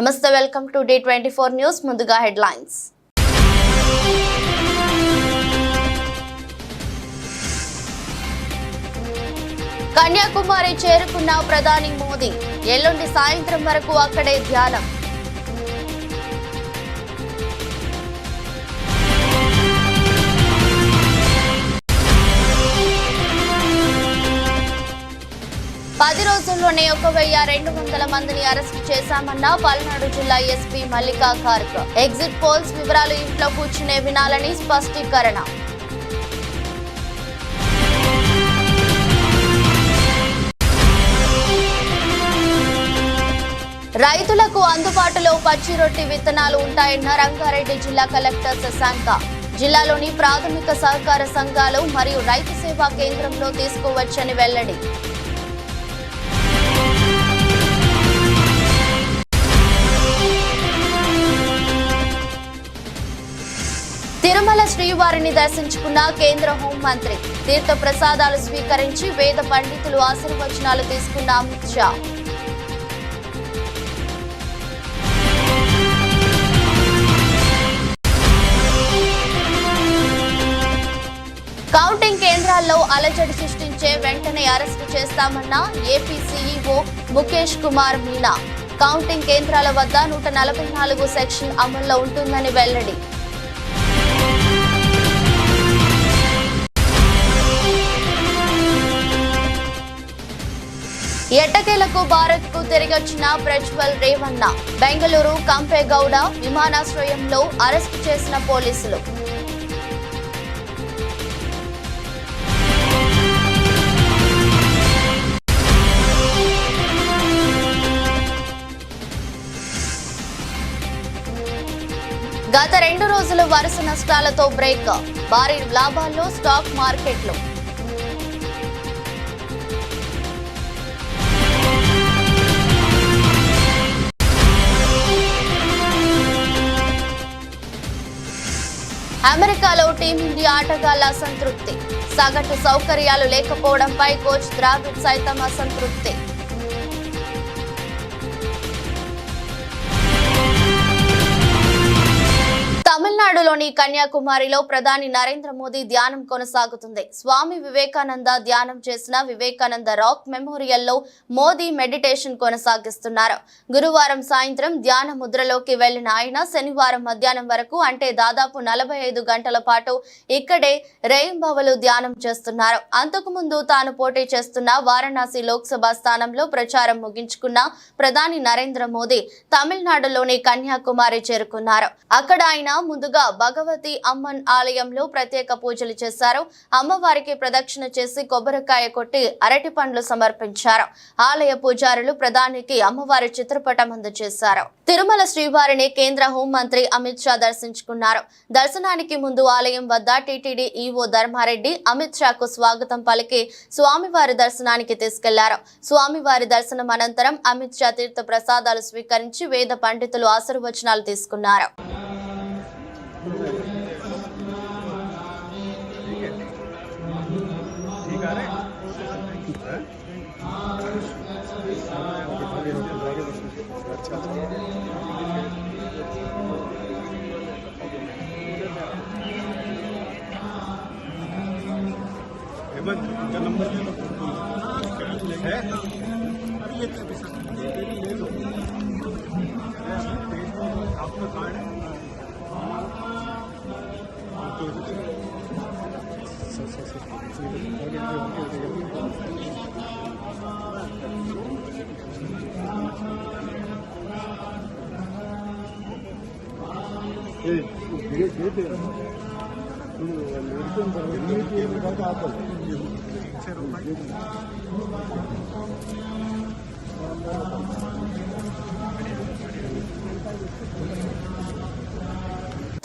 నమస్తే, welcome to D24 news. ముందుగా headlines. Kanyakumari చేరుకున్న ప్రధాని మోదీ. ఎల్లుండి సాయంత్రం వరకు అక్కడే ధ్యానం. పది రోజుల్లోనే 1200 మందిని అరెస్టు చేశామన్న పల్నాడు జిల్లా ఎస్పీ మల్లికా ఖార్గ్. ఎగ్జిట్ పోల్స్ వివరాలు ఇంట్లో కూర్చునే వినాలని స్పష్టీకరణ. రైతులకు అందుబాటులో పచ్చి రొట్టి విత్తనాలు ఉంటాయన్న రంగారెడ్డి జిల్లా కలెక్టర్ శశాంక. జిల్లాలోని ప్రాథమిక సహకార సంఘాలు మరియు రైతు సేవా కేంద్రంలో తీసుకోవచ్చని వెల్లడి. తిరుమల శ్రీవారిని దర్శించుకున్న కేంద్ర హోంమంత్రి. తీర్థ ప్రసాదాలు స్వీకరించి వేద పండితులు ఆశీర్వచనాలు తీసుకున్న అమిత్ షా. కౌంటింగ్ కేంద్రాల్లో అలజడి సృష్టించే వెంటనే అరెస్టు చేస్తామన్న AP CEO Mukesh Kumar Meena. Counting కేంద్రాల వద్ద 144 సెక్షన్ అమల్లో ఉంటుందని వెల్లడి. ఎట్టకేలకు భారత్ కు తిరిగొచ్చిన ప్రజ్వల్ రేవన్న. బెంగళూరు కంపేగౌడ విమానాశ్రయంలో అరెస్టు చేసిన పోలీసులు. గత 2 రోజులు వరుస నష్టాలతో బ్రేక్. భారీ లాభాల్లో స్టాక్ మార్కెట్లు. అమెరికాలో టీమిండియా ఆటగాళ్ల అసంతృప్తి. సగటు సౌకర్యాలు లేకపోవడంపై కోచ్ ద్రావిడ్ సైతం అసంతృప్తి. తమిళనాడులోని కన్యాకుమారిలో ప్రధాని నరేంద్ర మోదీ ధ్యానం కొనసాగుతుంది. స్వామి వివేకానంద ధ్యానం చేసిన వివేకానంద రాక్ మెమోరియల్లో మోదీ మెడిటేషన్ కొనసాగిస్తున్నారు. గురువారం సాయంత్రం ధ్యాన ముద్రలోకి వెళ్లిన ఆయన శనివారం మధ్యాహ్నం వరకు, అంటే దాదాపు 45 గంటల పాటు ఇక్కడే రేయింబవలు ధ్యానం చేస్తున్నారు. అంతకుముందు తాను పోటీ చేస్తున్న వారణాసి లోక్సభ స్థానంలో ప్రచారం ముగించుకున్న ప్రధాని నరేంద్ర మోదీ తమిళనాడులోని కన్యాకుమారి చేరుకున్నారు. అక్కడ ఆయన ముందుగా భగవతి అమ్మన్ ఆలయంలో ప్రత్యేక పూజలు చేశారు. అమ్మవారికి ప్రదక్షిణ చేసి కొబ్బరికాయ కొట్టి అరటి పండ్లు సమర్పించారు. ఆలయ పూజారులు ప్రధానికి అమ్మవారి చిత్రపటం అందజేశారు. తిరుమల శ్రీవారిని కేంద్ర హోంమంత్రి అమిత్ షా దర్శించుకున్నారు. దర్శనానికి ముందు ఆలయం వద్ద టీటీడీ ఈవో ధర్మారెడ్డి అమిత్ షాకు స్వాగతం పలికి స్వామివారి దర్శనానికి తీసుకెళ్లారు. స్వామివారి దర్శనం అనంతరం అమిత్ షా తీర్థ ప్రసాదాలు స్వీకరించి వేద పండితులు ఆశీర్వచనాలు తీసుకున్నారు.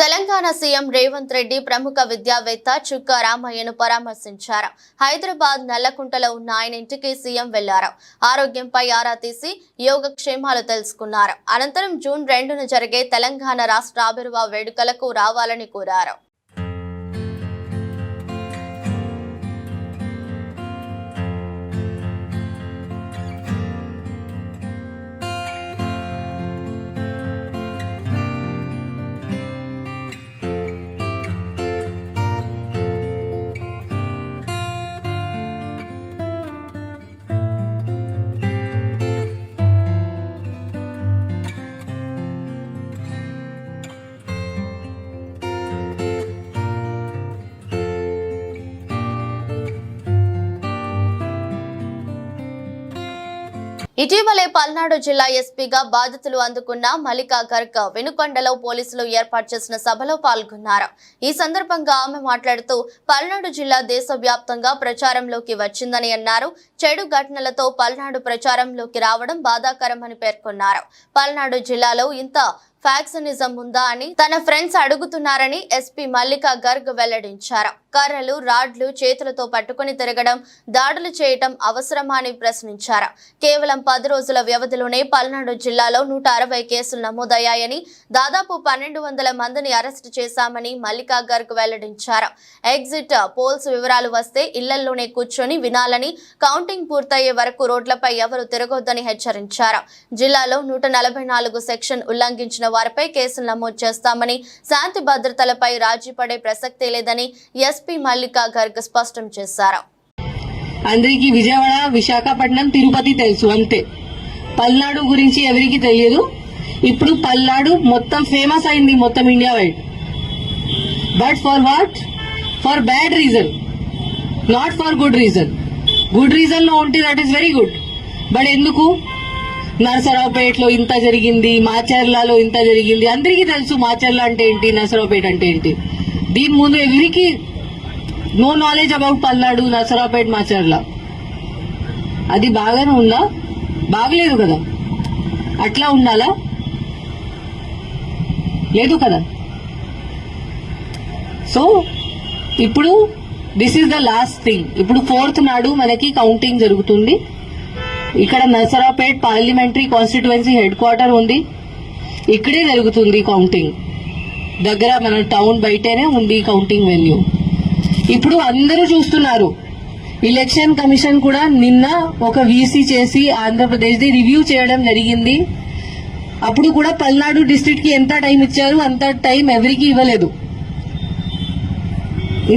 తెలంగాణ సీఎం రేవంత్ రెడ్డి ప్రముఖ విద్యావేత్త చుక్క రామయ్యను పరామర్శించారు. హైదరాబాద్ నల్లకుంటలో ఉన్న ఆయన ఇంటికి సీఎం వెళ్లారు. ఆరోగ్యంపై ఆరా తీసి యోగక్షేమాలు తెలుసుకున్నారు. అనంతరం జూన్ 2న జరిగే తెలంగాణ రాష్ట్ర ఆవిర్భావ వేడుకలకు రావాలని కోరారు. ఇటీవలే పల్నాడు జిల్లా ఎస్పీగా బాధ్యతలు అందుకున్న మల్లికా గర్గ్ వెనుకొండలో పోలీసులు ఏర్పాటు చేసిన సభలో పాల్గొన్నారు. ఈ సందర్భంగా ఆమె మాట్లాడుతూ పల్నాడు జిల్లా దేశవ్యాప్తంగా ప్రచారంలోకి వచ్చిందని అన్నారు. చెడు ఘటనలతో పల్నాడు ప్రచారంలోకి రావడం బాధాకరమని పేర్కొన్నారు. పల్నాడు జిల్లాలో ఇంత ఫ్యాక్షనిజం ఉందా అని తన ఫ్రెండ్స్ అడుగుతున్నారని ఎస్పీ మల్లికా గర్గ్ వెల్లడించారు. కర్రలు, రాడ్లు చేతులతో పట్టుకుని తిరగడం, దాడులు చేయటం అవసరమా అని ప్రశ్నించారు. కేవలం 10 రోజుల వ్యవధిలోనే పల్నాడు జిల్లాలో 160 కేసులు నమోదయ్యాయని, దాదాపు 1200 మందిని అరెస్టు చేశామని మల్లికా గర్గ్ వెల్లడించారు. ఎగ్జిట్ పోల్స్ వివరాలు వస్తే ఇళ్లలోనే కూర్చొని వినాలని, కౌంటింగ్ పూర్తయ్యే వరకు రోడ్లపై ఎవరు తిరగొద్దని హెచ్చరించారు. జిల్లాలో 144 సెక్షన్ ఉల్లంఘించిన వారిపై కేసులు నమోదు చేస్తామని, శాంతి భద్రతలపై రాజీ పడే ప్రసక్తే లేదని ఎస్పీ మల్లికా గర్గ్ స్పష్టం చేశారు. అందరికీ విజయవాడ, విశాఖపట్నం, తిరుపతి తెలుసు, అంతే. పల్నాడు గురించి ఎవరికి తెలియదు. ఇప్పుడు పల్నాడు మొత్తం ఫేమస్ అయింది మొత్తం India wide. But for what? For bad reason, not for good reason. Good reason లో ఉంటే that is very good. But ఎందుకు? నరసరావుపేటలో ఇంత జరిగింది, మాచర్లలో ఇంత జరిగింది. అందరికీ తెలుసు మాచర్ల అంటే ఏంటి, నరసరావుపేట అంటే ఏంటి. దీని ముందు ఎవరికి no knowledge about Palnadu, Narasaraopet, Macherla. అది బాగానే ఉందా? బాగలేదు కదా. అట్లా ఉండాలా? లేదు కదా. సో ఇప్పుడు this is the last thing. ఇప్పుడు 4th నాడు మనకి కౌంటింగ్ జరుగుతుంది. ఇక్కడ Narasaraopet parliamentary constituency head quarter ఉంది. ఇక్కడే జరుగుతుంది కౌంటింగ్. దగ్గర మన టౌన్ బయటనే ఉంది కౌంటింగ్ వెన్యూ. ఇప్పుడు అందరూ చూస్తున్నారు. ఎలక్షన్ కమిషన్ కూడా నిన్న ఒక వీసీ చేసి ఆంధ్రప్రదేశ్ ది రివ్యూ చేయడం జరిగింది. అప్పుడు కూడా పల్నాడు డిస్ట్రిక్ట్ కి ఎంత టైం ఇచ్చారు, అంత టైం ఎవరికి ఇవ్వలేదు.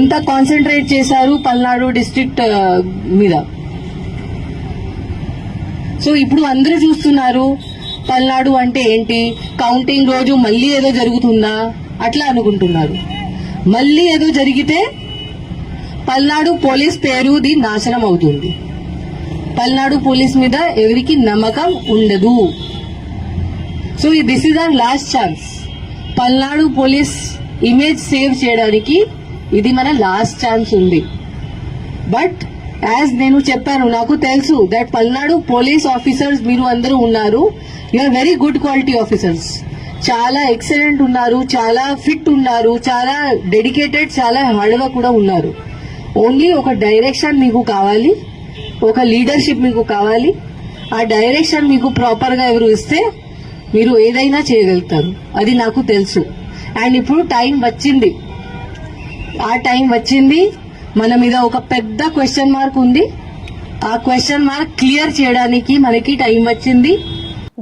ఇంత కాన్సన్ట్రేట్ చేశారు పల్నాడు డిస్ట్రిక్ట్ మీద. సో ఇప్పుడు అందరూ చూస్తున్నారు పల్నాడు అంటే ఏంటి, కౌంటింగ్ రోజు మళ్ళీ ఏదో జరుగుతుందా అట్లా అనుకుంటున్నారు. మళ్ళీ ఏదో జరిగితే పల్నాడు పోలీస్ పేరుది నాశనం అవుతుంది. పల్నాడు పోలీస్ మీద ఎవరికి నమ్మకం ఉండదు. So this is our last chance. Palnadu police image save చేయడానికి ఇది మన లాస్ట్ ఛాన్స్ ఉంది. బట్ యాజ్ నేను చెప్పాను, నాకు తెలుసు దట్ పల్నాడు పోలీస్ ఆఫీసర్స్ మీరు అందరూ ఉన్నారు. You are very good quality officers. చాలా ఎక్సలెంట్ ఉన్నారు, చాలా ఫిట్ ఉన్నారు, చాలా డెడికేటెడ్, చాలా హార్డ్ వర్క్ కూడా ఉన్నారు. ఓన్లీ ఒక డైరెక్షన్ మీకు కావాలి, ఒక లీడర్షిప్ మీకు కావాలి. ఆ డైరెక్షన్ మీకు ప్రాపర్ గా ఎవరు ఇస్తే మీరు ఏదైనా చేయగలుగుతారు. అది నాకు తెలుసు. అండ్ ఇప్పుడు టైం వచ్చింది. ఆ టైం వచ్చింది. మన మీద ఒక పెద్ద క్వశ్చన్ మార్క్ ఉంది. ఆ క్వశ్చన్ మార్క్ క్లియర్ చేయడానికి మనకి టైం వచ్చింది.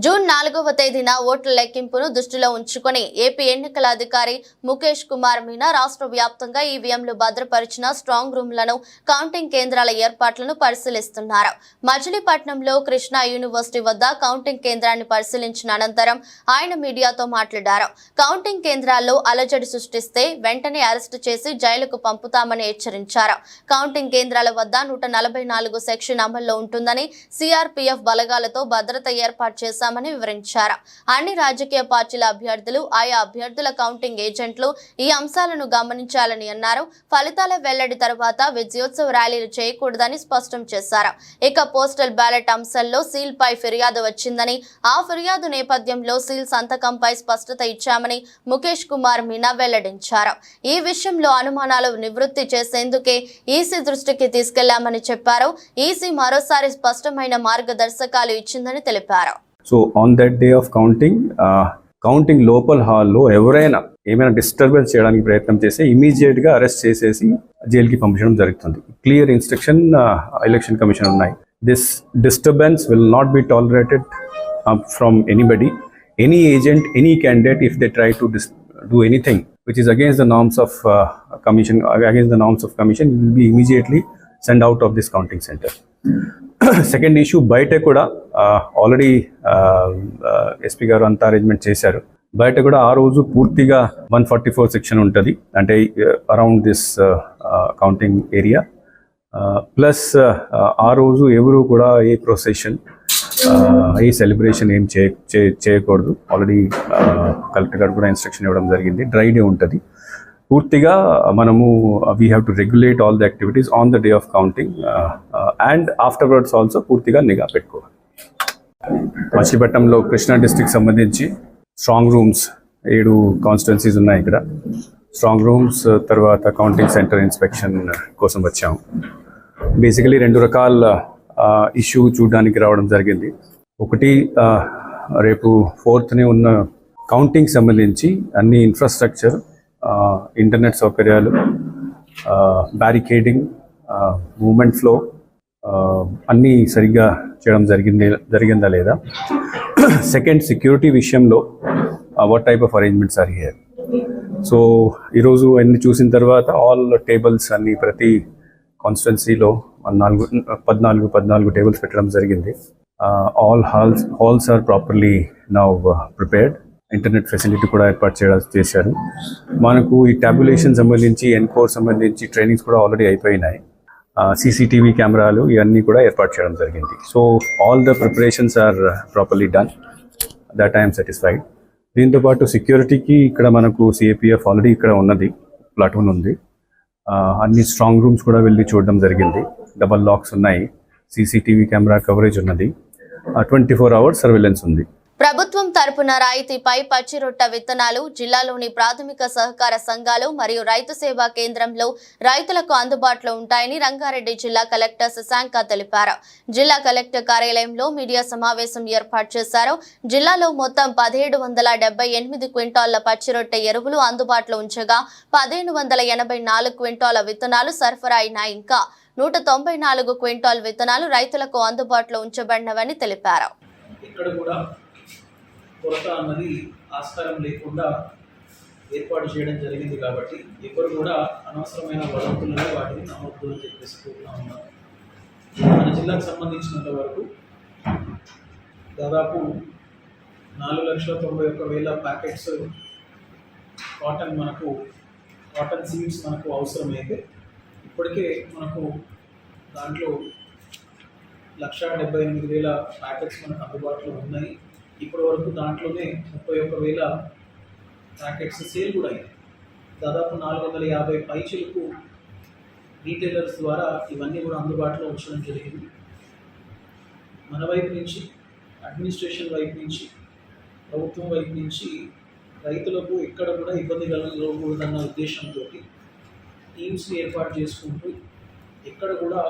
జూన్ 4వ తేదీన ఓట్ల లెక్కింపును దృష్టిలో ఉంచుకుని ఏపీ ఎన్నికల అధికారి ముఖేష్ కుమార్ మీనా రాష్ట్ర వ్యాప్తంగా ఈవీఎంలు భద్రపరిచిన స్ట్రాంగ్ రూమ్లను, కౌంటింగ్ కేంద్రాల ఏర్పాట్లను పరిశీలిస్తున్నారు. మచిలీపట్నంలో కృష్ణా యూనివర్సిటీ వద్ద కౌంటింగ్ కేంద్రాన్ని పరిశీలించిన అనంతరం ఆయన మీడియాతో మాట్లాడారు. కౌంటింగ్ కేంద్రాల్లో అలజడి సృష్టిస్తే వెంటనే అరెస్టు చేసి జైలుకు పంపుతామని హెచ్చరించారు. కౌంటింగ్ కేంద్రాల వద్ద 144 సెక్షన్ అమల్లో ఉంటుందని, సిఆర్పీఎఫ్ బలగాలతో భద్రత ఏర్పాటు చేశారు వివరించారు. అన్ని రాజకీయ పార్టీల అభ్యర్థులు, ఆయా అభ్యర్థుల కౌంటింగ్ ఏజెంట్లు ఈ అంశాలను గమనించాలని అన్నారు. ఫలితాల వెల్లడి తర్వాత విజయోత్సవ ర్యాలీలు చేయకూడదని స్పష్టం చేశారు. ఇక పోస్టల్ బ్యాలెట్ అంశంలో సీల్ పై ఫిర్యాదు వచ్చిందని, ఆ ఫిర్యాదు నేపథ్యంలో సీల్ సంతకంపై స్పష్టత ఇచ్చామని ముఖేష్ కుమార్ మీనా వెల్లడించారు. ఈ విషయంలో అనుమానాలు నివృత్తి చేసేందుకే ఈసీ దృష్టికి తీసుకెళ్లామని చెప్పారు. ఈసీ మరోసారి స్పష్టమైన మార్గదర్శకాలు ఇచ్చిందని తెలిపారు. So on that day of counting లోపల హాల్లో ఎవరైనా ఏమైనా డిస్టర్బెన్స్ చేయడానికి ప్రయత్నం చేస్తే ఇమీడియట్ గా అరెస్ట్ చేసేసి జైలుకి పంపించడం జరుగుతుంది. క్లియర్ ఇన్స్ట్రక్షన్ ఎలక్షన్ కమిషన్ ఉన్నాయి. This disturbance will not be tolerated from anybody, any agent, any candidate. If they try to do anything which is against the norms of commission, will be immediately sent out of this counting center. Second issue, బయట కూడా already SP గారు అంతా arrangement చేశారు. బయట కూడా ఆ రోజు పూర్తిగా 144 సెక్షన్ ఉంటుంది, అంటే around this counting area. Plus ఆ రోజు ఎవరు కూడా ఏ ప్రొసెషన్ ఈ సెలబ్రేషన్ ఏం చేయకూడదు. ఆల్రెడీ కలెక్టర్ గారు కూడా ఇన్స్ట్రక్షన్ ఇవ్వడం జరిగింది. డ్రై డే ఉంటుంది. పూర్తిగా మనము we have to regulate all the activities on the day of counting and afterwards also పూర్తిగా నిఘా పెట్టుకోవాలి. మచిలీపట్నంలో కృష్ణా డిస్ట్రిక్ట్ సంబంధించి స్ట్రాంగ్ రూమ్స్ 7 కాన్స్టిట్యున్సీస్ ఉన్నాయి. ఇక్కడ స్ట్రాంగ్ రూమ్స్ తర్వాత కౌంటింగ్ సెంటర్ ఇన్స్పెక్షన్ కోసం వచ్చాము. బేసికలీ 2 రకాల ఇష్యూ చూడడానికి రావడం జరిగింది. ఒకటి రేపు 4th ఉన్న కౌంటింగ్ సంబంధించి అన్ని ఇన్ఫ్రాస్ట్రక్చర్, ఇంటర్నెట్ సౌకర్యాలు, బ్యారికేడింగ్, మూమెంట్ ఫ్లో అన్నీ సరిగ్గా చేయడం జరిగిందా లేదా. సెకండ్, సెక్యూరిటీ విషయంలో what type of arrangements are here. So ఈరోజు అన్ని చూసిన తర్వాత ఆల్ టేబుల్స్ అన్ని ప్రతి కాన్స్టిట్యున్సీలో 14 టేబుల్స్ పెట్టడం జరిగింది. All halls are properly now prepared. Internet facility కూడా ఏర్పాటు చేశారు. మనకు ఈ టాబ్యులేషన్ సంబంధించి, ఎన్కోర్ సంబంధించి ట్రైనింగ్స్ కూడా ఆల్రెడీ అయిపోయినాయి. CCTV కెమెరాలు ఇవన్నీ కూడా ఏర్పాటు చేయడం జరిగింది. So all the preparations are properly done. That I'm satisfied. దీంతోపాటు సెక్యూరిటీకి ఇక్కడ మనకు CAPF ఆల్రెడీ ఇక్కడ ఉన్నది, ప్లాటూన్ ఉంది. అన్ని స్ట్రాంగ్ రూమ్స్ కూడా వెళ్ళి చూడడం జరిగింది. డబల్ లాక్స్ ఉన్నాయి, CCTV కెమెరా కవరేజ్ ఉన్నది, 24 hours సర్వేలెన్స్ ఉంది. ప్రభుత్వం తరపున రాయితీపై పచ్చిరొట్ట విత్తనాలు జిల్లాలోని ప్రాథమిక సహకార సంఘాలు మరియు రైతు సేవా కేంద్రంలో రైతులకు అందుబాటులో ఉంటాయని రంగారెడ్డి జిల్లా కలెక్టర్ శశాంక తెలిపారు. జిల్లా కలెక్టర్ కార్యాలయంలో మీడియా సమావేశం ఏర్పాటు చేశారు. జిల్లాలో మొత్తం 1778 క్వింటాళ్ల పచ్చిరొట్టె ఎరువులు అందుబాటులో ఉంచగా 1584 క్వింటాల విత్తనాలు సరఫరా అయినాయి. ఇంకా 194 క్వింటాల్ విత్తనాలు రైతులకు అందుబాటులో ఉంచబడినవని తెలిపారు. కొరత అన్నది ఆస్కారం లేకుండా ఏర్పాటు చేయడం జరిగింది. కాబట్టి ఎవరు కూడా అనవసరమైన వదంతులను వాటిని నమ్మొద్దు అని చెప్పేసి కోరుతూ ఉన్నారు. మన జిల్లాకు సంబంధించినంత వరకు దాదాపు 4,91,000 ప్యాకెట్స్ కాటన్ సీడ్స్ మనకు అవసరమైతే ఇప్పటికే మనకు దాంట్లో 1,78,000 ప్యాకెట్స్ మనకు అందుబాటులో ఉన్నాయి. ఇప్పటి వరకు దాంట్లోనే 31,000 ప్యాకెట్స్ సేల్ కూడా అయ్యాయి. దాదాపు 450 పైచలకు రీటైలర్స్ ద్వారా ఇవన్నీ కూడా అందుబాటులో ఉంచడం జరిగింది. మన వైపు నుంచి, అడ్మినిస్ట్రేషన్ వైపు నుంచి, ప్రభుత్వం వైపు నుంచి రైతులకు ఎక్కడ కూడా ఇబ్బంది కలగకూడదన్న ఉద్దేశంతో టీమ్స్ని ఏర్పాటు చేసుకుంటూ ఎక్కడ కూడా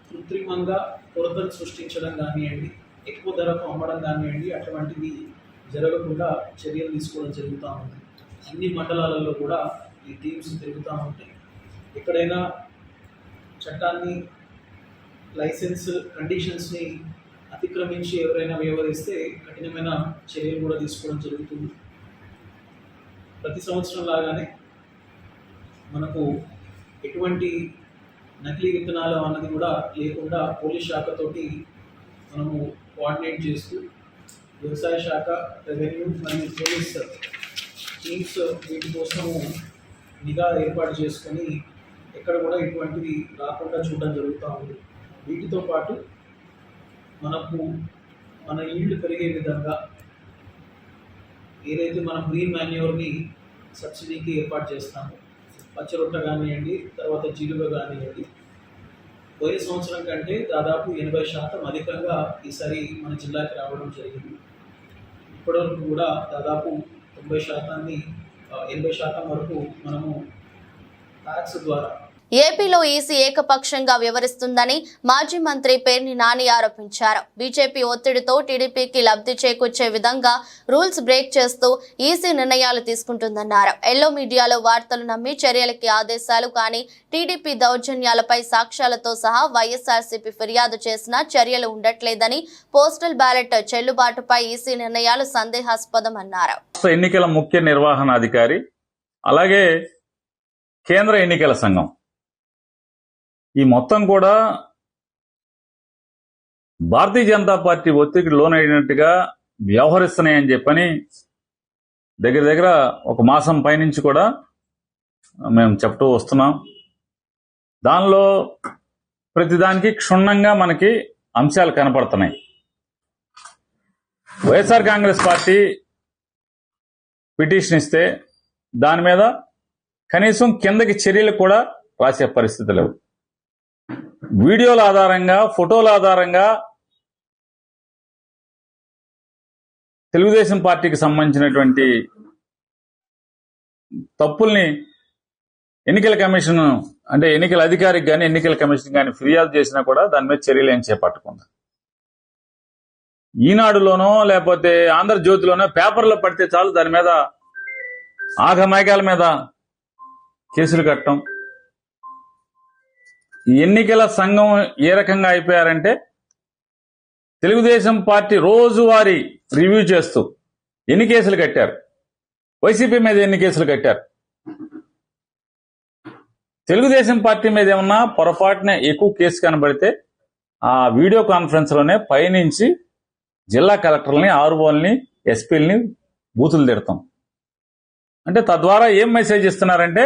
కృత్రిమంగా కొరతను సృష్టించడం కానివ్వండి, ఎక్కువ ధరకు అమ్మడం కానివ్వండి, అటువంటివి జరగకుండా చర్యలు తీసుకోవడం జరుగుతూ ఉంది. అన్ని మండలాలలో కూడా ఈ టీమ్స్ తిరుగుతూ ఉంటాయి. ఎక్కడైనా చట్టాన్ని, లైసెన్స్ కండిషన్స్ని అతిక్రమించి ఎవరైనా వ్యవహరిస్తే కఠినమైన చర్యలు కూడా తీసుకోవడం జరుగుతుంది. ప్రతి సంవత్సరం లాగానే మనకు ఎటువంటి నకిలీ విత్తనాలు అన్నది కూడా లేకుండా పోలీస్ శాఖతోటి మనము కోఆర్డినేట్ చేస్తూ వ్యవసాయ శాఖ, రెవెన్యూ మరియు పోలీస్ టీమ్స్ వీటి కోసము నిఘా ఏర్పాటు చేసుకొని ఎక్కడ కూడా ఇటువంటివి రాకుండా చూడడం జరుగుతూ ఉంది. వీటితో పాటు మన ఈల్డ్ పెరిగే విధంగా ఏదైతే మనం గ్రీన్ మాన్యూర్ని సబ్సిడీకి ఏర్పాటు చేస్తామో, పచ్చరొట్ట కానివ్వండి, తర్వాత జీలుగ కానివ్వండి, పోయే సంవత్సరం కంటే దాదాపు 80% అధికంగా ఈసారి మన జిల్లాకి రావడం జరిగింది. ఇప్పటివరకు కూడా దాదాపు 80% వరకు మనము ట్యాక్స్ ద్వారా. ఏపీలో ఈసీ ఏకపక్షంగా వ్యవహరిస్తుందని మాజీ మంత్రి పేర్ని నాని ఆరోపించారు. బీజేపీ ఒత్తిడితో టీడీపీకి లబ్ధి చేకూర్చే విధంగా రూల్స్ బ్రేక్ చేస్తూ ఈసీ నిర్ణయాలు తీసుకుంటుందన్నారు. ఎల్లో మీడియాలో వార్తలు నమ్మి చర్యలకి ఆదేశాలు, కానీ టీడీపీ దౌర్జన్యాలపై సాక్ష్యాలతో సహా వైఎస్ఆర్సీపీ ఫిర్యాదు చేసినా చర్యలు ఉండట్లేదని, పోస్టల్ బ్యాలెట్ చెల్లుబాటుపై ఈసీ నిర్ణయాలు సందేహాస్పదమన్నారు. ఎన్నికల ముఖ్య నిర్వహణాధికారి అలాగే కేంద్ర ఎన్నికల సంఘం ఈ మొత్తం కూడా భారతీయ జనతా పార్టీ ఒత్తిడికి లోనైనట్టుగా వ్యవహరిస్తున్నాయని చెప్పని దగ్గర ఒక మాసం పైనుంచి కూడా మేము చెప్తూ వస్తున్నాం. దానిలో ప్రతిదానికి క్షుణ్ణంగా మనకి అంశాలు కనపడుతున్నాయి. వైఎస్ఆర్ కాంగ్రెస్ పార్టీ పిటిషన్ ఇస్తే దాని మీద కనీసం కిందకి చర్యలు కూడా రాసే పరిస్థితి లేవు. వీడియోల ఆధారంగా, ఫోటోల ఆధారంగా తెలుగుదేశం పార్టీకి సంబంధించినటువంటి తప్పుల్ని ఎన్నికల కమిషన్ అంటే ఎన్నికల అధికారికి కానీ ఎన్నికల కమిషన్ కానీ ఫిర్యాదు చేసినా కూడా దాని మీద చర్యలు ఏం చేపట్టకుండా ఈనాడులోనో లేకపోతే ఆంధ్రజ్యోతిలోనో పేపర్లో పడితే చాలు దాని మీద ఆగమేఘాల మీద కేసులు కట్టడం. ఎన్నికల సంఘం ఏ రకంగా అయిపోయారంటే తెలుగుదేశం పార్టీ రోజువారీ రివ్యూ చేస్తూ ఎన్ని కేసులు కట్టారు, వైసీపీ మీద ఎన్ని కేసులు కట్టారు, తెలుగుదేశం పార్టీ మీద ఏమన్నా పొరపాటున ఎక్కువ కేసు కనబడితే ఆ వీడియో కాన్ఫరెన్స్ లోనే పైనుంచి జిల్లా కలెక్టర్లని, ఆర్ఓల్ని, ఎస్పీలని బూతులు తిడతాం. అంటే తద్వారా ఏం మెసేజ్ ఇస్తున్నారంటే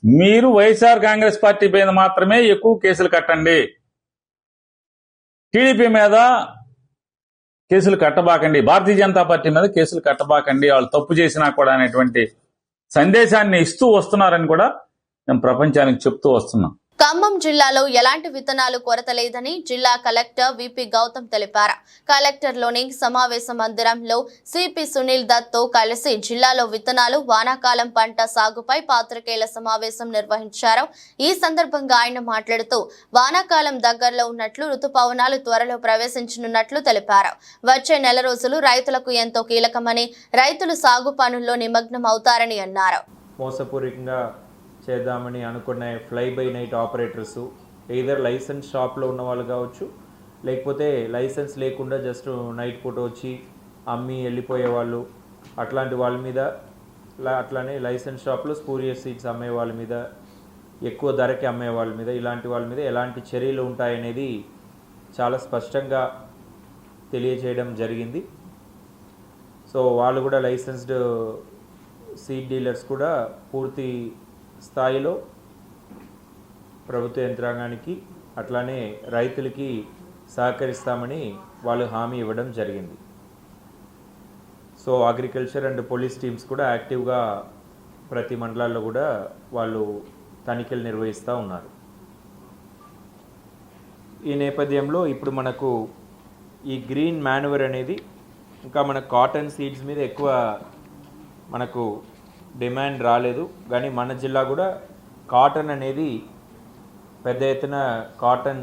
మీరు వైఎస్ఆర్ కాంగ్రెస్ పార్టీ మీద మాత్రమే ఎక్కువ కేసులు కట్టండి, టీడీపీ మీద కేసులు కట్టబాకండి, భారతీయ జనతా పార్టీ మీద కేసులు కట్టబాకండి, వాళ్ళు తప్పు చేసినా కూడా అనేటువంటి సందేశాన్ని ఇస్తూ వస్తున్నారని కూడా మేము ప్రపంచానికి చెప్తూ వస్తున్నాం. ఖమ్మం జిల్లాలో ఎలాంటి విత్తనాలు కొరత లేదని జిల్లా కలెక్టర్ విపి గౌతమ్ తెలిపారు. కలెక్టర్లోని సమావేశ మందిరంలో సిపి సునీల్ దత్ తో కలిసి జిల్లాలో విత్తనాలు, వానాకాలం పంట సాగుపై పాత్రికేయుల సమావేశం నిర్వహించారు. ఈ సందర్భంగా ఆయన మాట్లాడుతూ వానాకాలం దగ్గరలో ఉన్నట్లు, ఋతుపవనాలు త్వరలో ప్రవేశించనున్నట్లు తెలిపారు. వచ్చే నెల రోజులు రైతులకు ఎంతో కీలకమని, రైతులు సాగు పనుల్లో నిమగ్నం అవుతారని అన్నారు. మోసపూరితంగా చేద్దామని అనుకునే fly by night operators, either license షాప్లో ఉన్న వాళ్ళు కావచ్చు, లేకపోతే లైసెన్స్ లేకుండా జస్ట్ నైట్ పూట వచ్చి అమ్మి వెళ్ళిపోయే వాళ్ళు, అట్లాంటి వాళ్ళ మీద, అట్లానే లైసెన్స్ షాప్లో స్పూరియస్ సీడ్స్ అమ్మే వాళ్ళ మీద, ఎక్కువ ధరకి అమ్మే వాళ్ళ మీద, ఇలాంటి వాళ్ళ మీద ఎలాంటి చర్యలు ఉంటాయనేది చాలా స్పష్టంగా తెలియజేయడం జరిగింది. సో వాళ్ళు కూడా లైసెన్స్డ్ సీడ్ డీలర్స్ కూడా పూర్తి స్థాయిలో ప్రభుత్వ యంత్రాంగానికి అట్లానే రైతులకి సహకరిస్తామని వాళ్ళు హామీ ఇవ్వడం జరిగింది. So agriculture and police teams కూడా యాక్టివ్గా ప్రతి మండలాల్లో కూడా వాళ్ళు తనిఖీలు నిర్వహిస్తూ ఉన్నారు. ఈ నేపథ్యంలో ఇప్పుడు మనకు ఈ గ్రీన్ మాన్యూవర్ అనేది ఇంకా మన కాటన్ సీడ్స్ మీద ఎక్కువ మనకు డిమాండ్ రాలేదు, కానీ మన జిల్లా కూడా కాటన్ అనేది పెద్ద ఎత్తున కాటన్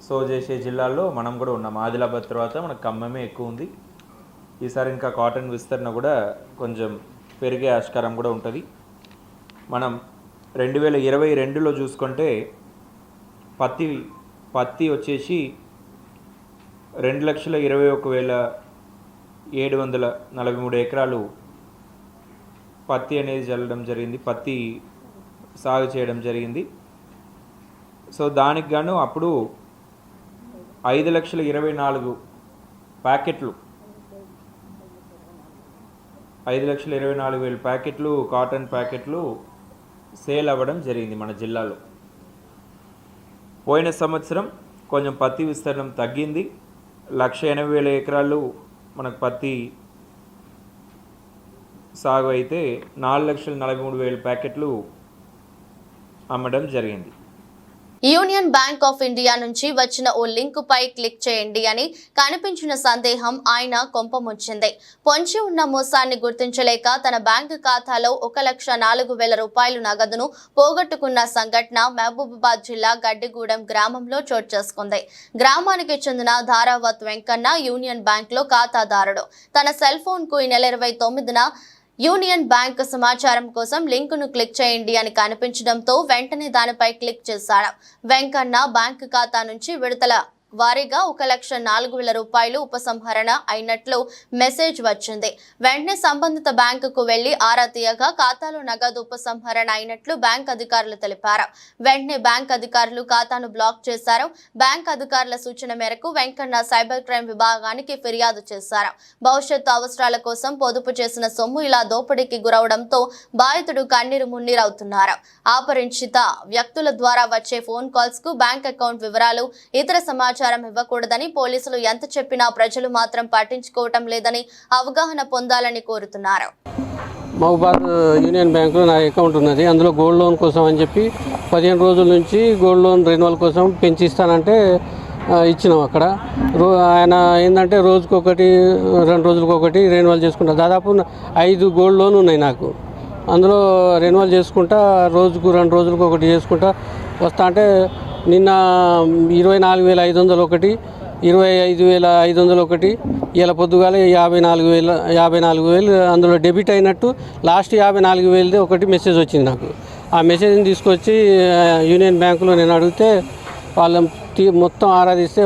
సో చేసే జిల్లాల్లో మనం కూడా ఉన్నాం. ఆదిలాబాద్ తర్వాత మనకు ఖమ్మమే ఎక్కువ ఉంది. ఈసారి ఇంకా కాటన్ విస్తరణ కూడా కొంచెం పెరిగే ఆస్కారం కూడా ఉంటుంది. మనం 2022లో చూసుకుంటే పత్తి వచ్చేసి 2,21,743 ఎకరాలు పత్తి అనేది చల్లడం జరిగింది, పత్తి సాగు చేయడం జరిగింది. సో దానికి గాను అప్పుడు 5,24,000 ప్యాకెట్లు, 5,24,000 ప్యాకెట్లు కాటన్ ప్యాకెట్లు సేల్ అవ్వడం జరిగింది మన జిల్లాలో. పోయిన సంవత్సరం కొంచెం పత్తి విస్తీర్ణం తగ్గింది. 1,80,000 ఎకరాలు మనకు పత్తి సాగు అయితే 4,43,000 ప్యాకెట్లు అమ్మడం జరిగింది. యూనియన్ బ్యాంక్ ఆఫ్ ఇండియా నుంచి వచ్చిన ఓ లింక్ పై క్లిక్ చేయండి అని కనిపించిన సందేహం ఆయన కొంపముంచింది. పొంచి ఉన్న మోసాన్ని గుర్తించలేక తన బ్యాంకు ఖాతాలో 1,04,000 రూపాయలు నగదును పోగొట్టుకున్న సంఘటన మహబూబాబాద్ జిల్లా గడ్డిగూడెం గ్రామంలో చోటు చేసుకుంది. గ్రామానికి చెందిన ధారావత్ వెంకన్న యూనియన్ బ్యాంక్ లో ఖాతాదారుడు. తన సెల్ ఫోన్ కు ఈ నెల 29న యూనియన్ బ్యాంక్ సమాచారం కోసం లింకును క్లిక్ చేయండి అని కనిపించడంతో వెంటనే దానిపై క్లిక్ చేశాడు. వెంకన్న బ్యాంకు ఖాతా నుంచి విడతల వారీగా 1,04,000 రూపాయలు ఉపసంహరణ అయినట్లు మెసేజ్ వచ్చింది. వెంటనే సంబంధిత బ్యాంకుకు వెళ్లి ఆరా తీయగా ఖాతాలో నగదు ఉపసంహరణ అయినట్లు బ్యాంక్ అధికారులు తెలిపారు. వెంటనే బ్యాంక్ అధికారులు ఖాతాను బ్లాక్ చేశారు. బ్యాంక్ అధికారుల సూచన మేరకు వెంకన్న సైబర్ క్రైమ్ విభాగానికి ఫిర్యాదు చేశారు. భవిష్యత్తు అవసరాల కోసం పొదుపు చేసిన సొమ్ము ఇలా దోపిడీకి గురవడంతో బాధితుడు కన్నీరు మున్నీరవుతున్నారు. అపరిచిత వ్యక్తుల ద్వారా వచ్చే ఫోన్ కాల్స్ కు బ్యాంక్ అకౌంట్ వివరాలు, ఇతర సమాచారం సమాచారం ఇవ్వకూడదని పోలీసులు ఎంత చెప్పినా ప్రజలు మాత్రం పట్టించుకోవటం లేదని అవగాహన పొందాలని కోరుతున్నారు. మహబూబాద్ యూనియన్ బ్యాంకులో నా అకౌంట్ ఉన్నది. అందులో గోల్డ్ లోన్ కోసం అని చెప్పి 15 రోజుల నుంచి గోల్డ్ లోన్ రెన్యువల్ కోసం పెంచిస్తానంటే ఇచ్చినాం. అక్కడ ఆయన ఏంటంటే రోజుకొకటి 2 రోజులకొకటి రెన్యువల్ చేసుకుంటా. దాదాపు 5 గోల్డ్ లోన్ ఉన్నాయి నాకు. అందులో రెన్యువల్ చేసుకుంటా రోజుకు 2 రోజులకు ఒకటి చేసుకుంటా వస్తా. అంటే నిన్న 24,500 ఒకటి, 25,500 ఒకటి, ఇలా పొద్దుగాల 54,000 అందులో డెబిట్ అయినట్టు లాస్ట్ 54,000 ఒకటి మెసేజ్ వచ్చింది నాకు. ఆ మెసేజ్ని తీసుకొచ్చి యూనియన్ బ్యాంకులో నేను అడిగితే వాళ్ళ మొత్తం ఆరాధిస్తే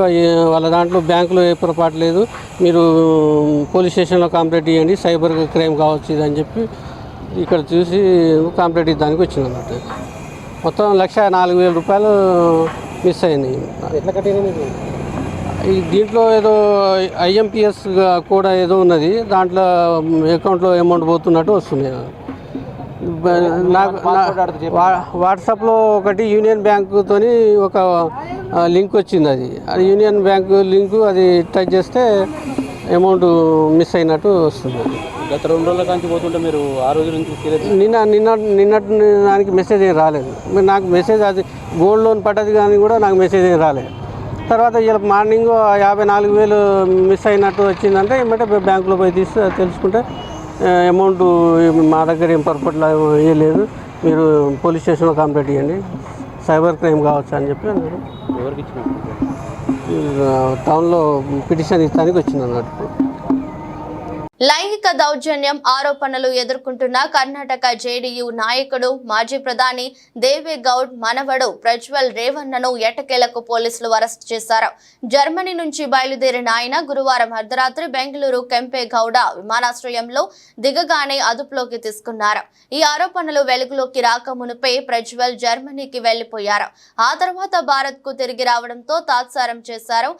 వాళ్ళ దాంట్లో బ్యాంకులో ఏ పొరపాటు లేదు, మీరు పోలీస్ స్టేషన్లో కంప్లైంట్ ఇవ్వండి, సైబర్ క్రైమ్ కావచ్చు ఇదని చెప్పి ఇక్కడ చూసి కంప్లైంట్ ఇవ్వడానికి వచ్చింది అన్నట్టు. మొత్తం 1,04,000 రూపాయలు మిస్ అయింది. దీంట్లో ఏదో IMPS కూడా ఏదో ఉన్నది, దాంట్లో అకౌంట్లో అమౌంట్ పోతున్నట్టు వస్తుంది. నాకు వాట్సాప్లో ఒకటి యూనియన్ బ్యాంకుతో ఒక లింక్ వచ్చింది. అది యూనియన్ బ్యాంకు లింకు, అది టచ్ చేస్తే అమౌంట్ మిస్ అయినట్టు వస్తుంది. గత 2 రోజుల నుంచి పోతుంటే మీరు ఆ రోజు నుంచి నిన్నటి దానికి మెసేజ్ ఏం రాలేదు. నాకు మెసేజ్ అది గోల్డ్ లోన్ పడ్డది కానీ కూడా నాకు మెసేజ్ ఏం రాలేదు. తర్వాత ఇలా మార్నింగ్ 54,000 మిస్ అయినట్టు వచ్చిందంటే ఏమంటే బ్యాంకులో పోయి తెలుసుకుంటే అమౌంట్ మా దగ్గర ఏం పొరపాట్లు ఏ లేదు, మీరు పోలీస్ స్టేషన్లో కంప్లైంట్ ఇవ్వండి, సైబర్ క్రైమ్ కావచ్చు అని చెప్పి అన్నారు. ఎవరికి ఇచ్చిన టౌన్లో పిటిషన్ ఇస్తానికి వచ్చింది అన్నట్టు. లైంగిక దౌర్జన్యం ఆరోపణలు ఎదుర్కొంటున్న కర్ణాటక జేడీయూ నాయకుడు మాజీ ప్రధాని దేవేగౌడ్ మనవడు ప్రజ్వల్ రేవన్నను ఎట్టకేలకు పోలీసులు అరెస్ట్ చేశారు. జర్మనీ నుంచి బయలుదేరిన ఆయన గురువారం అర్ధరాత్రి బెంగళూరు కెంపేగౌడ విమానాశ్రయంలో దిగగానే అదుపులోకి తీసుకున్నారు. ఈ ఆరోపణలు వెలుగులోకి రాక మునుపే ప్రజ్వల్ జర్మనీకి వెళ్లిపోయారు. ఆ తర్వాత భారత్ కు తిరిగి రావడంతో తాత్సారం చేశారు.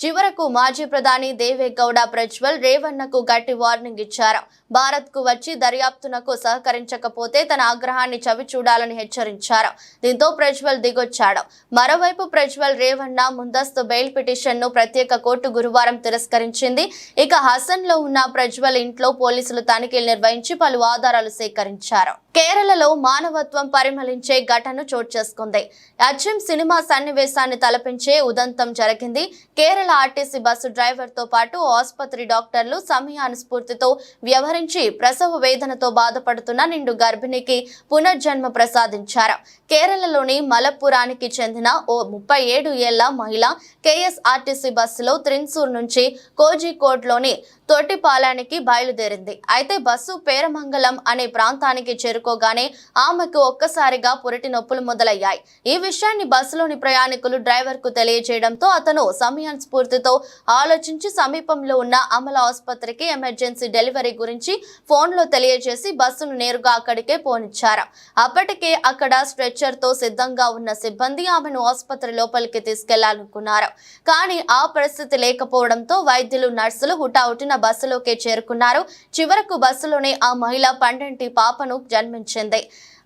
చివరకు మాజీ ప్రధాని దేవేగౌడ ప్రజ్వల్ రేవన్నకు గట్టి వార్నింగ్ ఇచ్చారు. భారత్ కు వచ్చి దర్యాప్తునకు సహకరించకపోతే తన ఆగ్రహాన్ని చవి చూడాలని హెచ్చరించారు. దీంతో ప్రజ్వల్ దిగొచ్చాడు. మరోవైపు ప్రజ్వల్ రేవన్న ముందస్తు బెయిల్ పిటిషన్ ను ప్రత్యేక కోర్టు గురువారం తిరస్కరించింది. ఇక హసన్ లో ఉన్న ప్రజ్వల్ ఇంట్లో పోలీసులు తనిఖీలు నిర్వహించి పలు ఆధారాలు సేకరించారు. కేరళలో మానవత్వం పరిమళించే ఘటన చోటు చేసుకుంది. అచ్చం సినిమా సన్నివేశాన్ని తలపించే ఉదంతం జరిగింది. కేరళ ఆర్టీసీ బస్సు డ్రైవర్ తో పాటు ఆసుపత్రి డాక్టర్లు సమయానుస్ఫూర్తితో వ్యవహరించి ప్రసవ వేదనతో బాధపడుతున్న నిండు గర్భిణికి పునర్జన్మ ప్రసాదించారు. కేరళలోని మలప్పురానికి చెందిన ఓ 37 ఏళ్ల మహిళ KSRTC బస్సులో త్రిన్సూర్ నుంచి కోజికోడ్లోని తొట్టిపాలానికి బయలుదేరింది. అయితే బస్సు పేరమంగళం అనే ప్రాంతానికి చేరుకోగానే ఆమెకు ఒక్కసారిగా పురిటి నొప్పులు మొదలయ్యాయి. ఈ విషయాన్ని బస్సులోని ప్రయాణికులు డ్రైవర్ కు తెలియజేయడంతో అతను సమయానుస్ఫూర్తితో ఆలోచించి సమీపంలో ఉన్న అమల ఆసుపత్రికి ఎమర్జెన్సీ డెలివరీ గురించి ఫోన్లో తెలియజేసి బస్సును నేరుగా అక్కడికే పోనిచ్చారు. అప్పటికే అక్కడ స్ట్రెచ్చర్ తో సిద్ధంగా ఉన్న సిబ్బంది ఆమెను ఆసుపత్రి లోపలికి తీసుకెళ్లాలనుకున్నారు. కానీ ఆ పరిస్థితి లేకపోవడంతో వైద్యులు నర్సులు హుటాహుటిన బస్సులోకి చేరుకున్నారు. చివరకు బస్సులోనే ఆ మహిళ పండంటి పాపను జన్మించింది.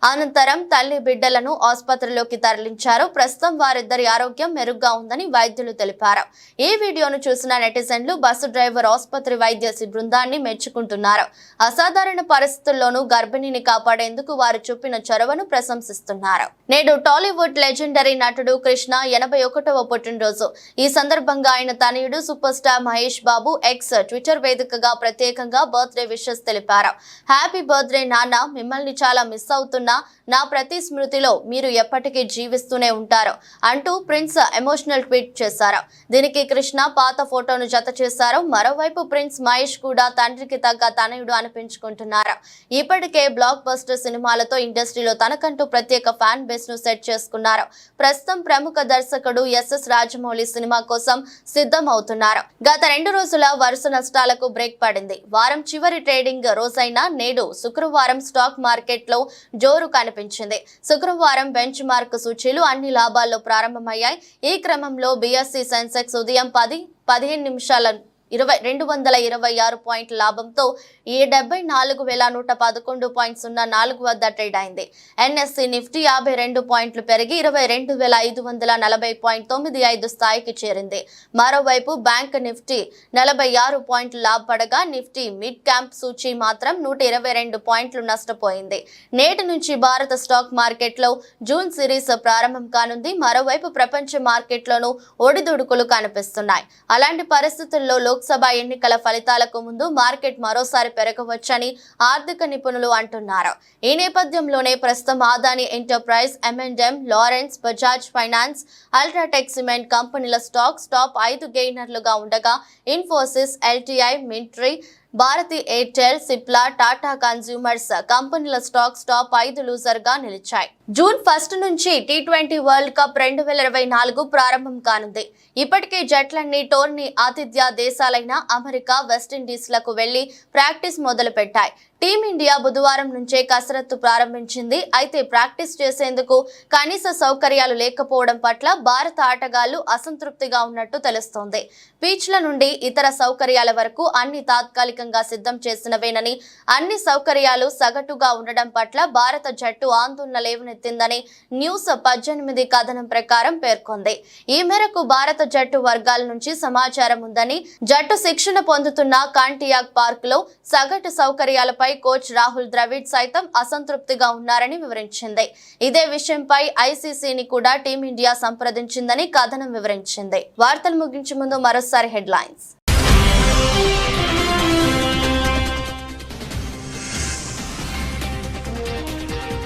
అనంతరం తల్లి బిడ్డలను ఆసుపత్రిలోకి తరలించారు. ప్రస్తుతం వారిద్దరి ఆరోగ్యం మెరుగ్గా ఉందని వైద్యులు తెలిపారు. ఈ వీడియోను చూసిన నెటిజన్లు బస్సు డ్రైవర్ ఆసుపత్రి వైద్య బృందాన్ని మెచ్చుకుంటున్నారు. అసాధారణ పరిస్థితుల్లోనూ గర్భిణిని కాపాడేందుకు వారు చూపిన చొరవను ప్రశంసిస్తున్నారు. నేడు టాలీవుడ్ లెజెండరీ నటుడు కృష్ణ 81వ పుట్టినరోజు. ఈ సందర్భంగా ఆయన తనయుడు super star Mahesh Babu X Twitter వేదికగా ప్రత్యేకంగా బర్త్డే విషెస్ తెలిపారు. హ్యాపీ బర్త్డే నాన్న, మిమ్మల్ని చాలా మిస్ అవుతున్నా, నా ప్రతి స్మృతిలో మీరు ఎప్పటికీ జీవిస్తూనే ఉంటారు అంటూ ప్రిన్స్ ఎమోషనల్ ట్వీట్ చేశారు. దీనికి కృష్ణ పాత ఫోటోను జత చేశారు. మరోవైపు ప్రిన్స్ మహేష్ కూడా తండ్రికి తగ్గ తనయుడు అనిపించుకుంటున్నారు. ఇప్పటికే బ్లాక్ బస్టర్ సినిమాలతో ఇండస్ట్రీలో తనకంటూ ప్రత్యేక ఫ్యాన్ బేస్ ను సెట్ చేసుకున్నారు. ప్రస్తుతం ప్రముఖ దర్శకుడు SS రాజమౌళి సినిమా కోసం సిద్ధం అవుతున్నారు. గత 2 రోజుల వరుస నష్టాలకు బ్రేక్ పడింది. వారం చివరి ట్రేడింగ్ రోజైన నేడు శుక్రవారం స్టాక్ మార్కెట్ లో జోరు కనిపించింది. శుక్రవారం బెంచ్ మార్క్ సూచీలు అన్ని లాభాల్లో ప్రారంభమయ్యాయి. ఈ క్రమంలో BSE సెన్సెక్స్ ఉదయం 10:15 226 పాయింట్ల లాభంతో ఈ 74,111.04 వద్ద ట్రేడ్ అయింది. ఎన్ఎస్సి నిఫ్టీ 52 పాయింట్లు పెరిగి 22,540.95 స్థాయికి చేరింది. మరోవైపు బ్యాంక్ నిఫ్టీ 46 పాయింట్లు లాభపడగా నిఫ్టీ మిడ్ క్యాప్ సూచీ మాత్రం 122 పాయింట్లు నష్టపోయింది. నేటి నుంచి భారత స్టాక్ మార్కెట్లో జూన్ సిరీస్ ప్రారంభం కానుంది. మరోవైపు ప్రపంచ మార్కెట్లోనూ ఒడిదుడుకులు కనిపిస్తున్నాయి. అలాంటి పరిస్థితుల్లో లోక్సభ ఎన్నికల ఫలితాలకు ముందు మార్కెట్ మరోసారి పెరగవచ్చని ఆర్థిక నిపుణులు అంటున్నారు. ఈ నేపథ్యంలోనే ప్రస్తుతం అదానీ ఎంటర్ప్రైజ్, M&M, లారెన్స్, బజాజ్ ఫైనాన్స్, అల్ట్రాటెక్ సిమెంట్ కంపెనీల స్టాక్స్ టాప్ 5 గెయినర్లుగా ఉండగా ఇన్ఫోసిస్, LTI, మింట్రీ, భారతి ఎయిర్టెల్, సిప్లా, టాటా కన్స్యూమర్స్ కంపెనీల స్టాక్స్ టాప్ 5 లూజర్ గా నిలిచాయి. జూన్ 1 నుంచి T20 వరల్డ్ కప్ 2024 ప్రారంభం కానుంది. ఇప్పటికే జట్లన్నీ టోర్నీ ఆతిథ్య దేశాలైన అమెరికా, వెస్టిండీస్ లకు వెళ్లి ప్రాక్టీస్ మొదలు పెట్టాయి. టీమిండియా బుధవారం నుంచే కసరత్తు ప్రారంభించింది. అయితే ప్రాక్టీస్ చేసేందుకు కనీస సౌకర్యాలు లేకపోవడం పట్ల భారత ఆటగాళ్లు అసంతృప్తిగా ఉన్నట్టు తెలుస్తోంది. పిచ్ల నుండి ఇతర సౌకర్యాల వరకు అన్ని తాత్కాలికంగా సిద్ధం చేసినవేనని, అన్ని సౌకర్యాలు సగటుగా ఉండడం పట్ల భారత జట్టు ఆందోళన లేవనెత్తిందని న్యూస్ 18 కథనం ప్రకారం పేర్కొంది. ఈ మేరకు భారత జట్టు వర్గాల నుంచి సమాచారం ఉందని, జట్టు శిక్షణ పొందుతున్న కాంటియాక్ పార్క్ లో సగటు సౌకర్యాలపై కోచ్ రాహుల్ ద్రవిడ్ సైతం అసంతృప్తిగా ఉన్నారని వివరించింది. ఇదే విషయంపై ఐసీసీని కూడా టీమిండియా సంప్రదించిందని కథనం వివరించింది. వార్తలు ముగించే ముందు మరోసారి హెడ్లైన్స్.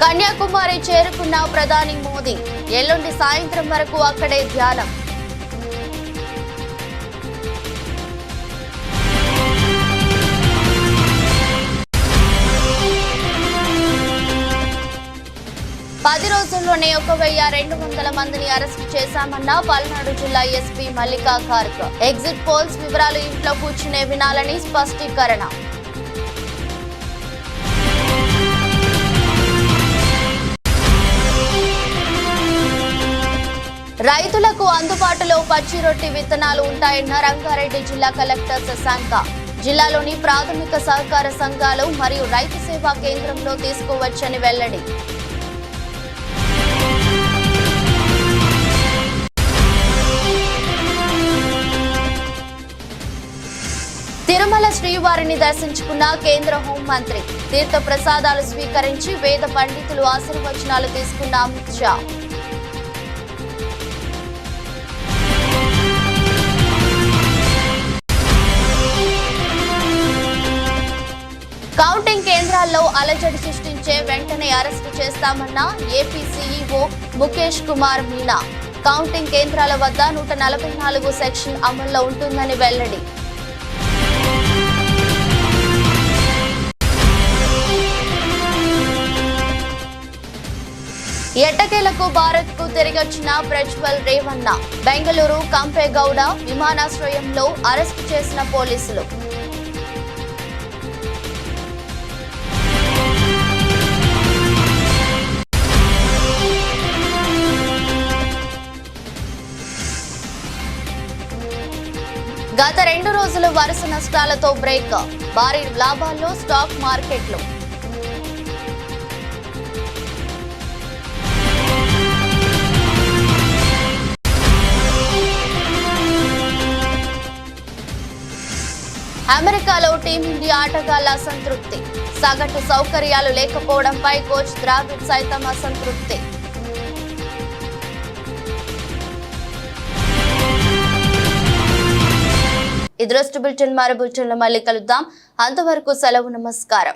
కన్యాకుమారి చేరుకున్న ప్రధాని మోదీ, ఎల్లుండి సాయంత్రం వరకు అక్కడే ధ్యానం. పది రోజుల్లోనే 1,200 మందిని అరెస్టు చేశామన్న పల్నాడు జిల్లా ఎస్పీ మల్లికా ఖార్గ్. ఎగ్జిట్ పోల్స్ వివరాలు ఇంట్లో కూర్చునే వినాలని స్పష్టీకరణ. రైతులకు అందుబాటులో పచ్చి రొట్టి విత్తనాలు ఉంటాయన్న రంగారెడ్డి జిల్లా కలెక్టర్ శశాంక. జిల్లాలోని ప్రాథమిక సహకార సంఘాలు మరియు రైతు సేవా కేంద్రంలో తీసుకోవచ్చని వెల్లడి. తిరుమల శ్రీవారిని దర్శించుకున్న కేంద్ర హోంమంత్రి. తీర్థ ప్రసాదాలు స్వీకరించి వేద పండితులు ఆశీర్వచనాలు తీసుకున్న అమిత్ షా. కౌంటింగ్ కేంద్రాల్లో అలజడి సృష్టించే వెంటనే అరెస్టు చేస్తామన్న AP CEO Mukesh Kumar Meena. Counting కేంద్రాల వద్ద 144 సెక్షన్ అమల్లో ఉంటుందని వెల్లడి. ఎట్టకేలకు భారత్ కు తిరిగొచ్చిన ప్రజ్వల్ రేవన్న. బెంగళూరు కంపేగౌడ విమానాశ్రయంలో అరెస్టు చేసిన పోలీసులు. గత 2 రోజులు వరుస నష్టాలతో బ్రేక్. భారీ లాభాల్లో స్టాక్ మార్కెట్లు. అమెరికాలో టీమిండియా ఆటగాళ్ల అసంతృప్తి. సగటు సౌకర్యాలు లేకపోవడంపై కోచ్ ద్రావిడ్ సైతం అసంతృప్తి. ఈ దృష్టి బులెటిన్ మరో బులెటిన్లో మళ్ళీ కలుద్దాం. అంతవరకు సెలవు, నమస్కారం.